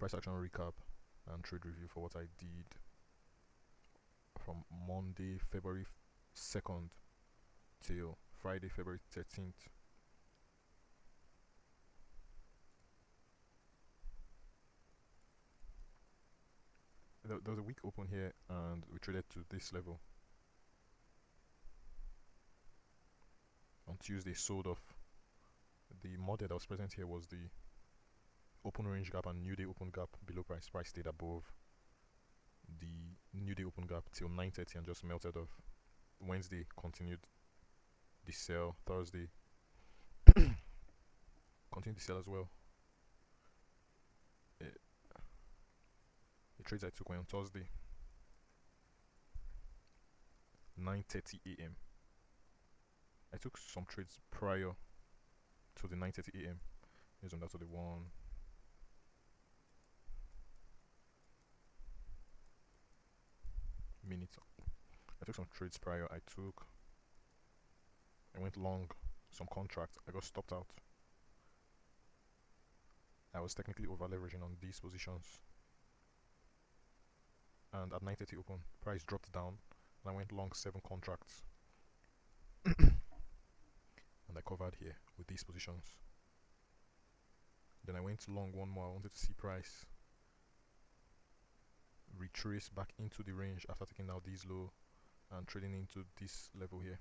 price action recap and trade review for what I did from Monday, February 2nd till Friday, February 13th. There was a weak open here and we traded to this level. On Tuesday, sold off. The model that was present here was the open range gap and new day open gap below price. Price stayed above the new day open gap till 9:30 and just melted off. Wednesday continued the sell. Thursday continued the sell as well. The trades I took were on Thursday, 9:30 a.m. I took some trades prior to the 9:30 a.m. Here's on that to the 1 minute. I took some trades prior. I went long some contracts. I got stopped out. I was technically over leveraging on these positions. And at 9:30 open, price dropped down and I went long 7 contracts. And I covered here with these positions. Then I went long one more. I wanted to see price retrace back into the range after taking out these low and trading into this level here.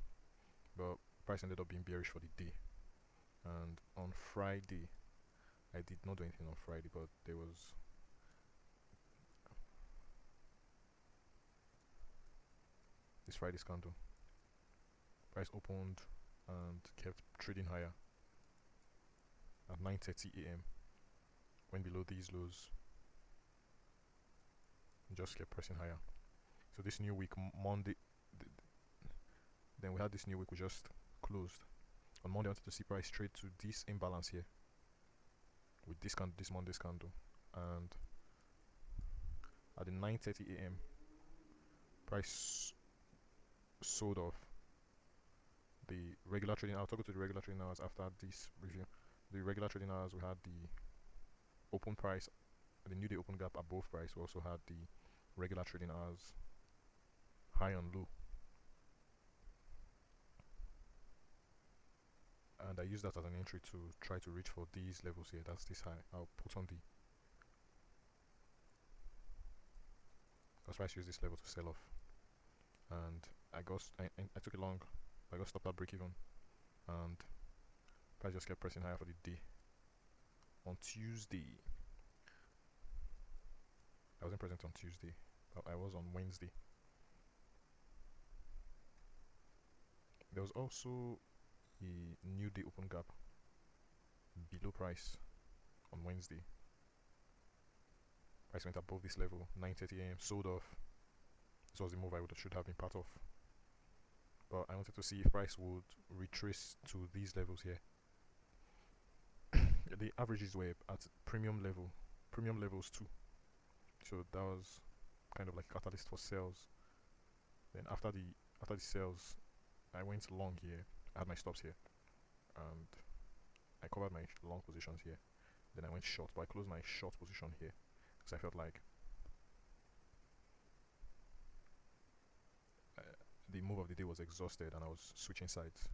But price ended up being bearish for the day. And on Friday, I did not do anything on Friday, but there was this Friday's candle. Price opened and kept trading higher at 9:30 a.m. went below these lows and just kept pressing higher. So this new week, Monday, then we had this new week, we just closed. On Monday I wanted to see price trade to this imbalance here with this Monday's candle, and at the 9:30 a.m. price sold off the regular trading. I'll talk to the regular trading hours after this review. The regular trading hours, we had the open price, the new day open gap above price. We also had the regular trading hours high and low, and I use that as an entry to try to reach for these levels here. That's this high. I'll put on the, because price use this level to sell off, and I took it long. I got stopped at break even, and price just kept pressing higher for the day. On Tuesday, I wasn't present on Tuesday, but I was on Wednesday. There was also a new day open gap below price on Wednesday. Price went above this level, 9:30 a.m. sold off. This was the move I should have been part of, but I wanted to see if price would retrace to these levels here. The averages were at premium levels too, so that was kind of like a catalyst for sales. Then after the sales, I went long here. I had my stops here, and I covered my long positions here. Then I went short, but I closed my short position here because I felt like the move of the day was exhausted and I was switching sides.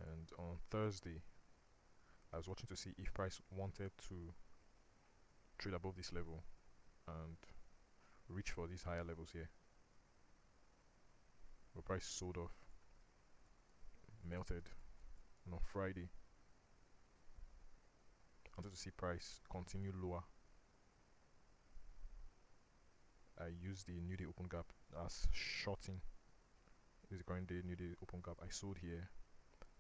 And on Thursday, I was watching to see if price wanted to trade above this level and reach for these higher levels here. But price sold off, melted. And on Friday, I wanted to see price continue lower. I used the new day open gap as shorting. This is the current day new day open gap. I sold here.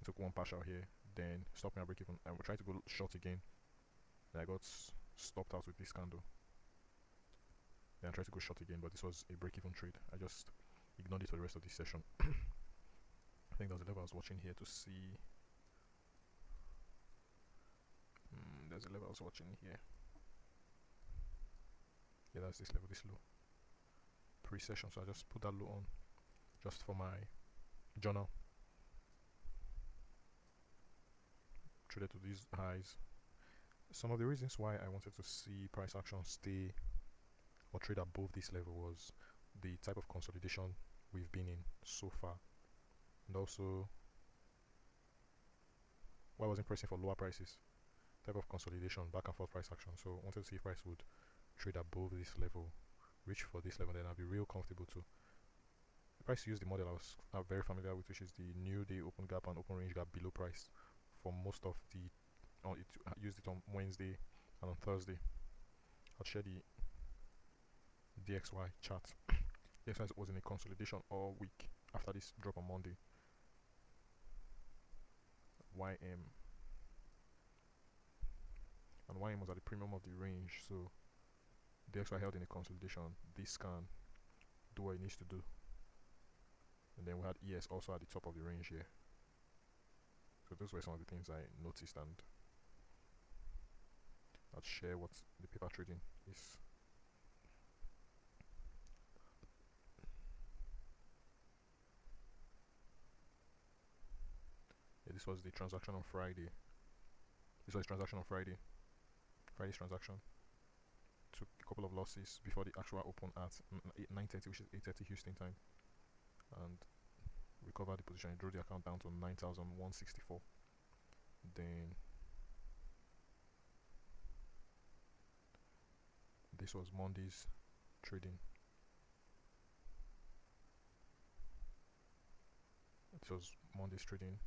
I took one partial here, then stopped me at break even. I tried to go short again, and I got stopped out with this candle. Then I tried to go short again, but this was a break even trade. I just ignored it for the rest of this session. I think there's a level I was watching here to see. There's a level I was watching here. Yeah, that's this level, this low. Pre-session, so I just put that low on just for my journal. Traded to these highs, Some of the reasons why I wanted to see price action stay or trade above this level was the type of consolidation we've been in so far, and also why I wasn't pressing for lower prices. Type of consolidation, back and forth price action. So I wanted to see if price would trade above this level, reach for this level, then I'll be real comfortable too. The price used the model I was very familiar with, which is the new day open gap and open range gap below price for most of the. I used it on Wednesday and on Thursday. I'll share the DXY chart. DXY was in a consolidation all week after this drop on Monday. YM and YM was at the premium of the range, so DXY held in a consolidation. This can do what it needs to do, and then we had ES also at the top of the range here. So those were some of the things I noticed, and I'll share what the paper trading is. Yeah, this was the transaction on Friday. This was the transaction on Friday. Friday's transaction took a couple of losses before the actual open at 9:30, which is 8:30 Houston time, and recovered the position. It drew the account down to 9,164. Then this was Monday's trading. This was Monday's trading.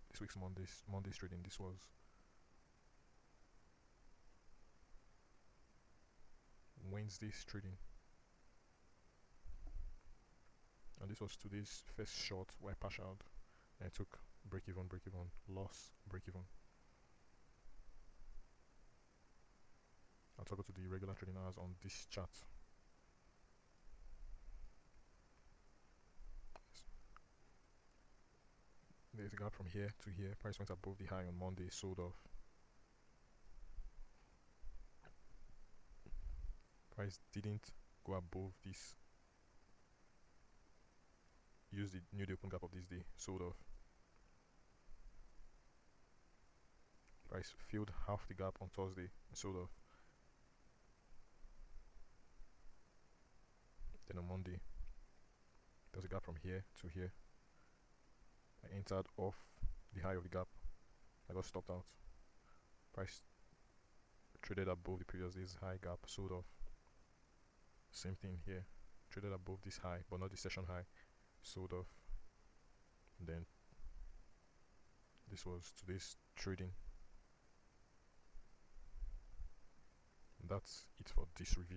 This week's Monday's trading. This was Wednesday's trading. And this was today's first short where I partialed and I took break even, loss, break even. I'll toggle to the regular trading hours on this chart. There's a gap from here to here. Price went above the high on Monday, sold off. Price didn't go above this. Use the new day open gap of this day, sold off. Price filled half the gap on Thursday and sold off. Then on Monday, there's a gap from here to here. I entered off the high of the gap. I got stopped out. Price traded above the previous day's high gap, sold off. Same thing here. Traded above this high, but not the session high, sold off. And then this was today's trading. And that's it for this review.